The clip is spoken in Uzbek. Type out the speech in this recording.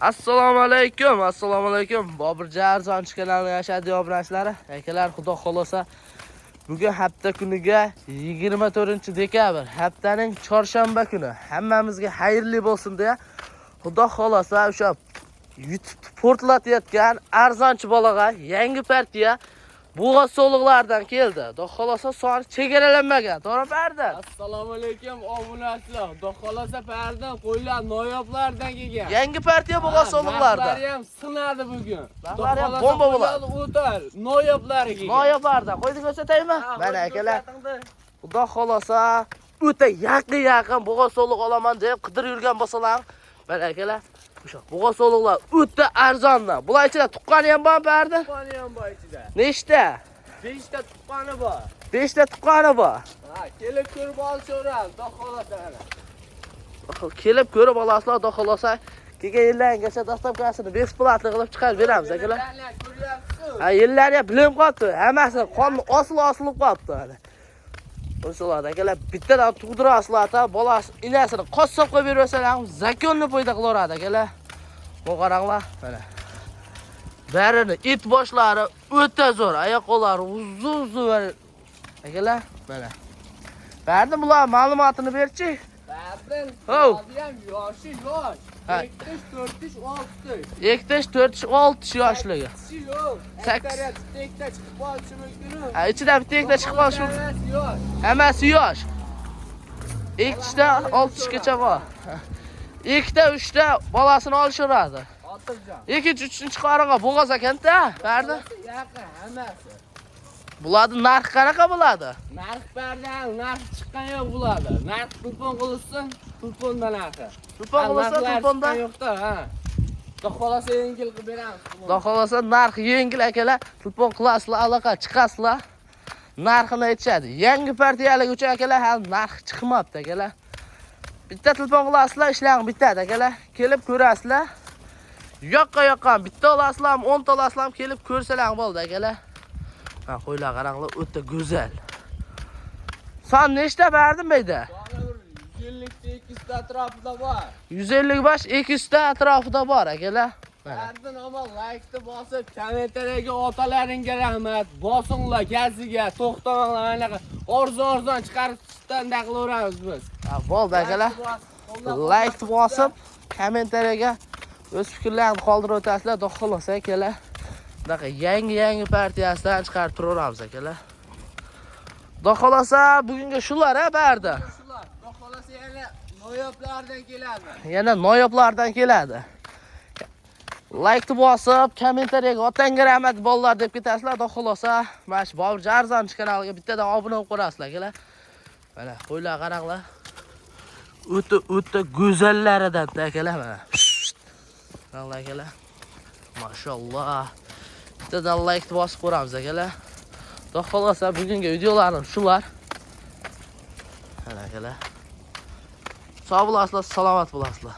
Assalomu alaykum. Bobur Arzonchi kanalining yashadi obunachilari. Akalar, xudo xolosa bugun hafta kuniga 24-dekabr, haftaning chorshanba kuni hammamizga xayrli bo'lsin deya xudo xolosa o'sha YouTube portlatayotgan arzonchi bolaga yangi partiya Bo'g'oz soliqlardan keldi. Xudo xolosa soni chegaralanmagan. To'g'ri Farda? Assalomu alaykum obunachilar. Xudo xolosa Farda qo'ylar noyoblardan kelgan. Yangi partiya Bo'g'oz soliqlardan. Narxlari ham sinadi bugun. Narxlari ham bomba bo'ladi. O'tar noyoblari kelgan. Noyoblardan qo'ydik ko'rsataymi? Mana akalar. Xudo xolosa o'ta yaqin Bo'g'oz soliq olaman deb qidirib yurgan bo'lsalar, mana akalar, o'sha Bo'g'oz soliqlar o'ta arzondan. Bular ichida tuqqani ham bor Farda? Tuqqani ham bor ichida. Nechta? 5 ta tuqqani bor. 5 ta tuqqani bor. Ha, kelib ko'rib olshaveramiz, xudo xolosa ana. Kelib ko'rib olasizlar, xudo xolosa. Kelgan yillargacha dastavkasini besplatli qilib chiqarib beramiz akalar. Ha, yillarga bilim qoldi. Hammasi qonni osilib qoldi. O'shalar akalar bittadan tug'dirasizlar, bolasi inasini qossob qo'yib bersalar, zakonni foyda qilaveradi akalar. Bu qaranglar, mana. Barini it boshlari o'ta zo'r, oyoqlari uzun akalar, mana. Barda bular ma'lumotini berchi. Bardin, Hov. ham yoshi yosh. Ha. 4-6. 4-6 yoshligi. Aksariyat tekda chiqib qolishi mumkin. Ha, ichida bitta tekda chiqib qolishi mumkin. Yosh. Hammasi yosh. Ikkita 6gacha bor. Ikkita 3ta bolasini olishiradi. Xotirjam. 2-3-chi qaringa Bo'g'oz ekan-da, Farda. Yaqin hammasi. Bularning narxi qanaqa bo'ladi? Narx bardan, narx chiqqan yo'q bo'ladi. Narx kupon qilinsin, kupondan narxi. Kupon qilinsa kupondan yo'qda, ha. Xudo xolosa yengil qilib beramiz. Xudo xolosa narx yengil akalar, kupon qilasizlar, aloqa chiqasizlar. Narxini aytishadi. Yangi partiyalik uchun akalar hali narx chiqmabdi akalar. Bitta telefon qilasizlar, ishlang bitadi akalar. Kelib ko'rasizlar. Yoqqa bitta olasizlar, 10 ta olasizlar, kelib ko'rsalar bo'ldi akalar. Ha, qo'ylar qaranglar, o'ta go'zal. Son nechta berdim beyda? 150 ta atrofida bor. 150 bash 200 ta atrofida bor akalar. Bardin omon like-ni bosib, kommentariyaga otalaringga rahmat. Bosinglar gaziga, to'xtamanglar anaqa. Arzon chiqarib chiqdan qilaveramiz biz. Ha, bo'ldi akalar. Like bosib, kommentariyaga o'z fikrlaringizni qoldirib o'tasizlar. Xudo xolosa akalar. Bunaqa yangi partiyasidan chiqarib turaveramiz akalar. Xudo xolosa bugunga shular barda. Shular, xudo xolosa noyoblardan keladi. Yana noyoblardan keladi. Like bosib, kommentariyaga otangga rahmat bolalar deb ketasizlar. Xudo xolosa, mana shu Bobur Arzonchi kanaliga bittadan obuna bo'lib qo'yasizlar akalar. Mana qo'ylar qaranglar. O'ta go'zallaridan akalar mana. Qaranglar akalar. Mashallah. Bittadan like bosib qo'yamiz akalar. Xudo xolosa bugungi videolarim shular. Mana akalar. Sog' bo'lasizlar, salomat bo'lasizlar.